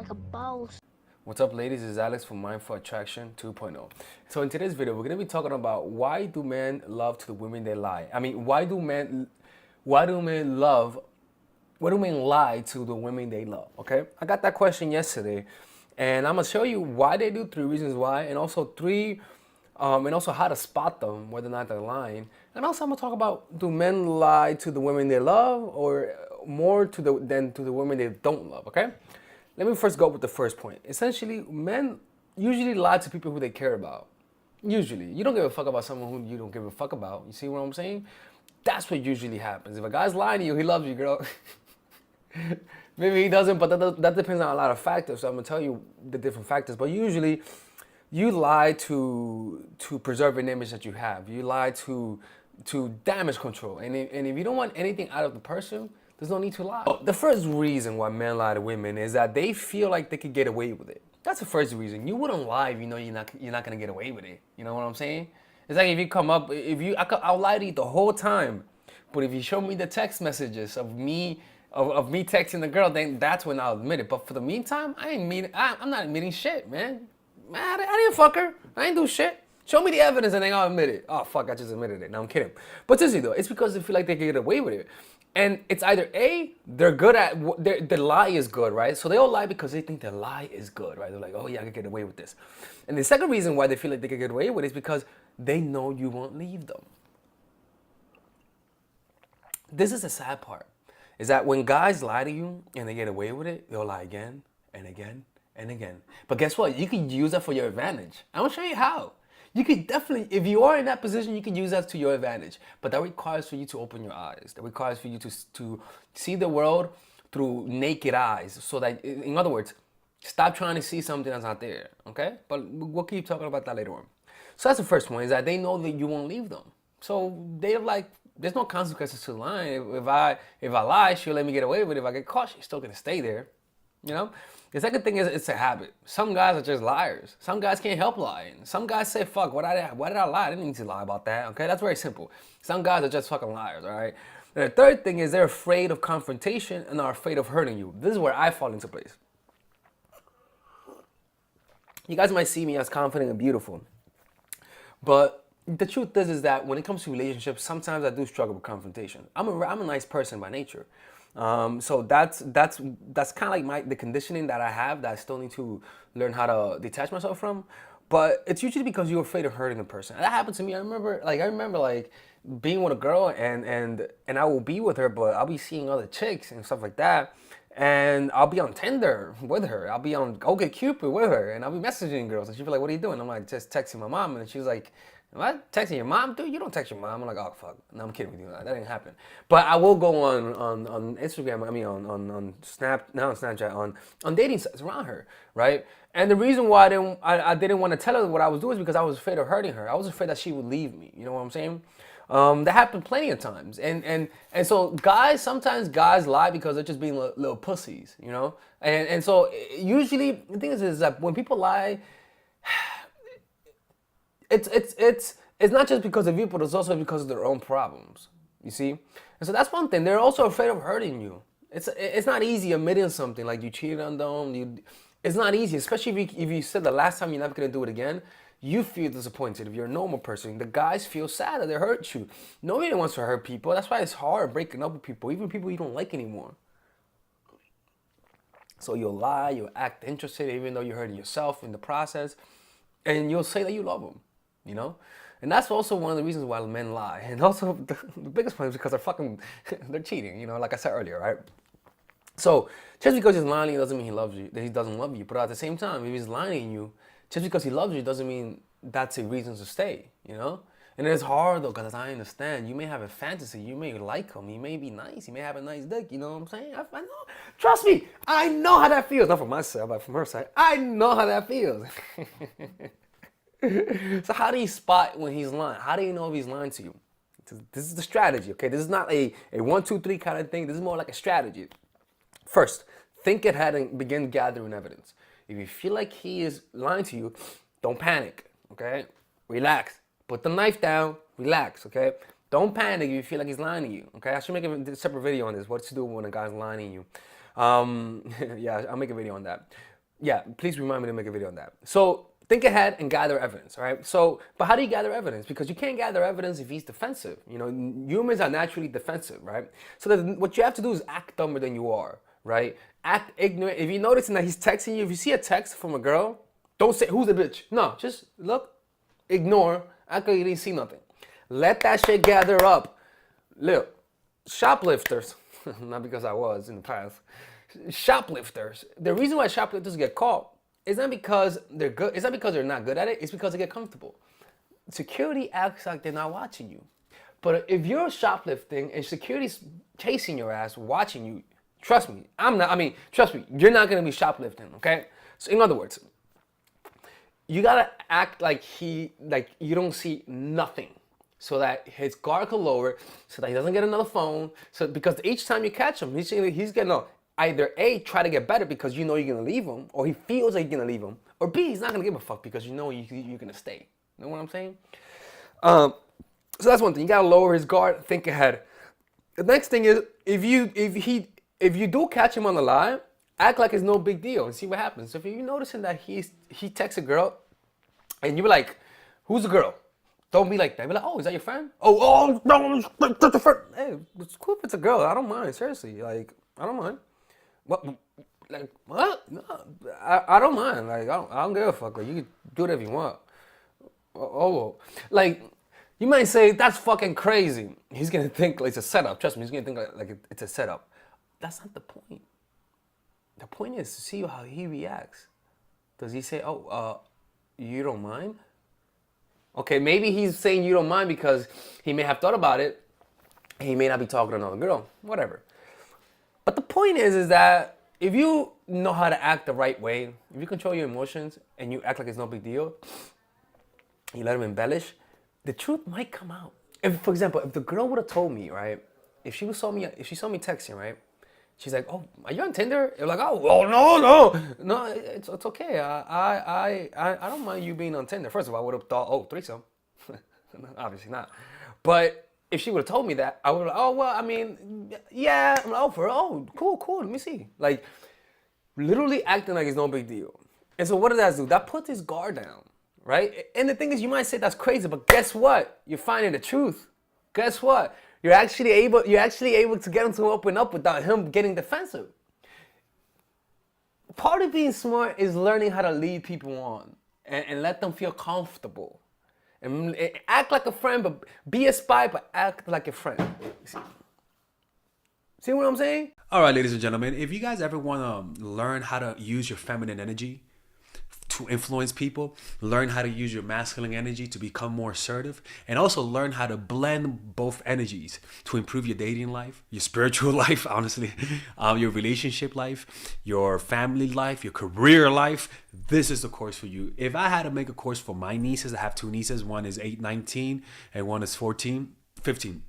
like a boss. What's up, ladies? It's Alex from Mindful Attraction 2.0. So in today's video, we're gonna be talking about why do men love to the women they lie. I mean, why do men love, why do men lie to the women they love? Okay, I got that question yesterday, and I'm gonna show you why they do, 3 reasons why, and also and also how to spot them, whether or not they're lying. And also I'm gonna talk about, do men lie to the women they love or more than to the women they don't love? Okay. Let me first go with the first point. Essentially, men usually lie to people who they care about. Usually. You don't give a fuck about someone who you don't give a fuck about. You see what I'm saying? That's what usually happens. If a guy's lying to you, he loves you, girl. Maybe he doesn't, but that depends on a lot of factors. So I'm going to tell you the different factors. But usually, you lie to preserve an image that you have. You lie to damage control. And if you don't want anything out of the person, there's no need to lie. The first reason why men lie to women is that they feel like they could get away with it. That's the first reason. You wouldn't lie if you know you're not gonna get away with it. You know what I'm saying? It's like if you come up, I'll lie to you the whole time, but if you show me the text messages of me texting the girl, then that's when I'll admit it. But for the meantime, I'm not admitting shit, man. I didn't fuck her. I didn't do shit. Show me the evidence and then I'll admit it. Oh fuck, I just admitted it. No, I'm kidding. But seriously though, it's because they feel like they can get away with it. And it's either A, they're good at, the lie is good, right? So they all lie because they think the lie is good, right? They're like, oh yeah, I can get away with this. And the second reason why they feel like they can get away with it is because they know you won't leave them. This is the sad part, is that when guys lie to you and they get away with it, they'll lie again and again and again. But guess what? You can use that for your advantage. I'm gonna show you how. You could definitely, if you are in that position, you can use that to your advantage. But that requires for you to open your eyes. That requires for you to see the world through naked eyes. So that, in other words, stop trying to see something that's not there. Okay? But we'll keep talking about that later on. So that's the first one, is that they know that you won't leave them. So they're like, there's no consequences to lying. If I lie, she'll let me get away with it. If I get caught, she's still gonna stay there. You know? The second thing is it's a habit. Some guys are just liars. Some guys can't help lying. Some guys say, fuck, why did I lie? I didn't need to lie about that. Okay, that's very simple. Some guys are just fucking liars, all right? And the third thing is they're afraid of confrontation and are afraid of hurting you. This is where I fall into place. You guys might see me as confident and beautiful. But the truth is that when it comes to relationships, sometimes I do struggle with confrontation. I'm a nice person by nature. So that's kind of like the conditioning that I have that I still need to learn how to detach myself from. But it's usually because you're afraid of hurting the person. And that happened to me. I remember being with a girl and I will be with her, but I'll be seeing other chicks and stuff like that. And I'll be on Tinder with her. I'll be on OkCupid with her, and I'll be messaging girls. And she'll be like, "What are you doing?" I'm like, "Just texting my mom." And she's like, "What? Texting your mom, dude? You don't text your mom." I'm like, "Oh fuck." No, I'm kidding with you. That didn't happen. But I will go on Instagram. I mean, on Snapchat, on dating sites around her, right? And the reason why I didn't want to tell her what I was doing is because I was afraid of hurting her. I was afraid that she would leave me. You know what I'm saying? That happened plenty of times, and so sometimes guys lie because they're just being little pussies, you know. And so usually the thing is that when people lie, it's not just because of you, but it's also because of their own problems. You see, and so that's one thing. They're also afraid of hurting you. It's not easy admitting something like you cheated on them. It's not easy, especially if you said the last time you're never gonna do it again. You feel disappointed. If you're a normal person, the guys feel sad that they hurt you. Nobody wants to hurt people. That's why it's hard breaking up with people, even people you don't like anymore. So you'll lie, you'll act interested, even though you're hurting yourself in the process, and you'll say that you love them, you know? And that's also one of the reasons why men lie. And also, the biggest point is because they're cheating, you know, like I said earlier, right? So just because he's lying doesn't mean he loves you, that he doesn't love you. But at the same time, if he's lying to you, just because he loves you doesn't mean that's a reason to stay, you know? And it's hard though, because I understand. You may have a fantasy, you may like him, he may be nice, he may have a nice dick, you know what I'm saying? I know, trust me, I know how that feels. Not from my side, but from her side. I know how that feels. So how do you spot when he's lying? How do you know if he's lying to you? This is the strategy, okay? This is not a 1, 2, 3 kind of thing. This is more like a strategy. First, think ahead and begin gathering evidence. If you feel like he is lying to you, don't panic, okay? Relax. Put the knife down, relax, okay? Don't panic if you feel like he's lying to you, okay? I should make a separate video on this, what to do when a guy's lying to you. Yeah, I'll make a video on that. Yeah, please remind me to make a video on that. So think ahead and gather evidence, all right? So, but how do you gather evidence? Because you can't gather evidence if he's defensive. You know, humans are naturally defensive, right? So that what you have to do is act dumber than you are, right? Act ignorant. If you notice that he's texting you, if you see a text from a girl, don't say, who's the bitch? No, just look, ignore, act like you didn't see nothing. Let that shit gather up. Look, shoplifters, not because I was in the past, shoplifters, the reason why shoplifters get caught is not because they're good, it's not because they're not good at it, it's because they get comfortable. Security acts like they're not watching you. But if you're shoplifting and security's chasing your ass, watching you, trust me, trust me, you're not gonna be shoplifting, okay? So in other words, you gotta act like you don't see nothing, so that his guard can lower, so that he doesn't get another phone. So because each time you catch him, he's gonna either A, try to get better because you know you're gonna leave him, or he feels like you're gonna leave him, or B, he's not gonna give a fuck because you know you're gonna stay. You know what I'm saying? So that's one thing. You gotta lower his guard, think ahead. The next thing is if you do catch him on the lie, act like it's no big deal and see what happens. So if you're noticing that he texts a girl and you're like, who's the girl? Don't be like that. Be like, oh, is that your friend? Oh, no, that's a friend. Hey, it's cool if it's a girl. I don't mind. Seriously, like, I don't mind. What? Like, what? No, I don't mind. Like, I don't give a fuck. Like, you can do whatever you want. Like, you might say that's fucking crazy. He's gonna think like it's a setup. Trust me, he's gonna think like it's a setup. That's not the point. The point is to see how he reacts. Does he say, oh, you don't mind? Okay, maybe he's saying you don't mind because he may have thought about it. He may not be talking to another girl, whatever. But the point is that if you know how to act the right way, if you control your emotions and you act like it's no big deal, you let him embellish, the truth might come out. If, for example, if the girl would have told me, right, if she saw me texting, right, she's like, oh, are you on Tinder? You're like, oh, no, it's okay. I don't mind you being on Tinder. First of all, I would have thought, oh, threesome. Obviously not. But if she would have told me that, I would have, oh, well, I mean, yeah. I'm like, oh, cool, let me see. Like, literally acting like it's no big deal. And so what does that do? That puts his guard down, right? And the thing is, you might say that's crazy, but guess what? You're finding the truth. Guess what? You're actually able to get him to open up without him getting defensive. Part of being smart is learning how to lead people on and let them feel comfortable. And act like a friend, but be a spy, but act like a friend. See what I'm saying? All right, ladies and gentlemen, if you guys ever want to learn how to use your feminine energy to influence people, learn how to use your masculine energy to become more assertive, and also learn how to blend both energies to improve your dating life, your spiritual life, honestly, your relationship life, your family life, your career life, this is the course for you. If I had to make a course for my nieces, I have two nieces, one is 19 and one is 15.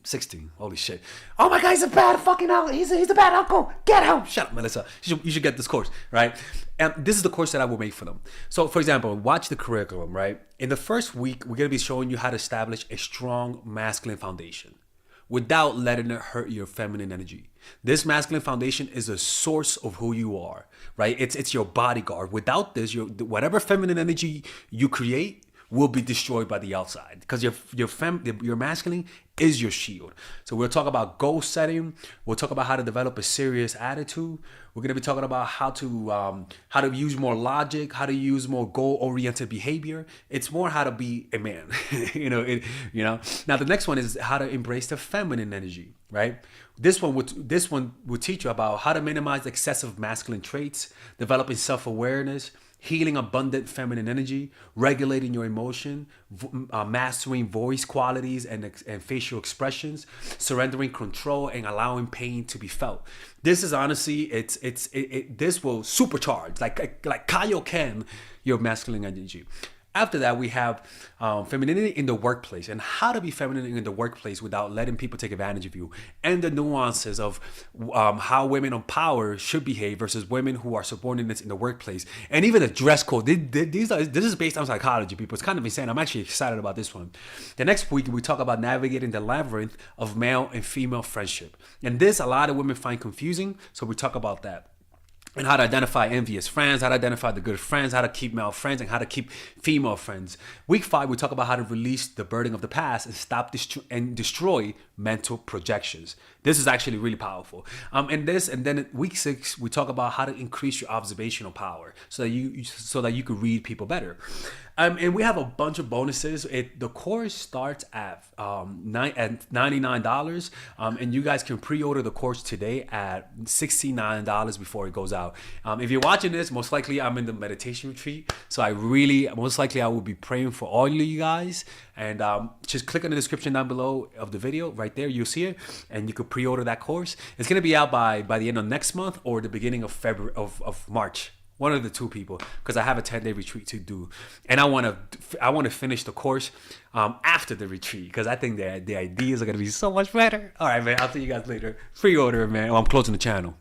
16. Holy shit. Oh my God, he's a bad fucking uncle. He's a bad uncle. Get him. Shut up, Melissa. You should get this course, right? And this is the course that I will make for them. So, for example, watch the curriculum, right? In the first week, we're going to be showing you how to establish a strong masculine foundation without letting it hurt your feminine energy. This masculine foundation is a source of who you are, right? It's your bodyguard. Without this, whatever feminine energy you create will be destroyed by the outside, because your masculine is your shield. So we'll talk about goal setting. We'll talk about how to develop a serious attitude. We're gonna be talking about how to use more logic, how to use more goal-oriented behavior. It's more how to be a man, Now the next one is how to embrace the feminine energy, right? This one would teach you about how to minimize excessive masculine traits, developing self-awareness, healing abundant feminine energy, regulating your emotion, mastering voice qualities and facial expressions, surrendering control, and allowing pain to be felt. This is honestly, this will supercharge, like Kaioken, your masculine energy. After that, we have femininity in the workplace and how to be feminine in the workplace without letting people take advantage of you, and the nuances of how women on power should behave versus women who are subordinates in the workplace, and even the dress code. This is based on psychology, people. It's kind of insane. I'm actually excited about this one. The next week, we talk about navigating the labyrinth of male and female friendship. And this, a lot of women find confusing, so we talk about that. and how to identify envious friends, how to identify the good friends, how to keep male friends, and how to keep female friends. Week 5, we talk about how to release the burden of the past and stop and destroy mental projections. This is actually really powerful. And then week 6, we talk about how to increase your observational power so that you could read people better. And we have a bunch of bonuses. The course starts at $99, and you guys can pre-order the course today at $69 before it goes out. If you're watching this, most likely I'm in the meditation retreat, so I will be praying for all of you guys. And just click on the description down below of the video. Right there, you'll see it, and you could pre-order that course. It's gonna be out by the end of next month or the beginning of February of March. One of the two people, because I have a 10-day retreat to do, and I want to finish the course after the retreat, because I think the ideas are gonna be so much better. All right, man. I'll see you guys later. Pre-order, man. I'm closing the channel.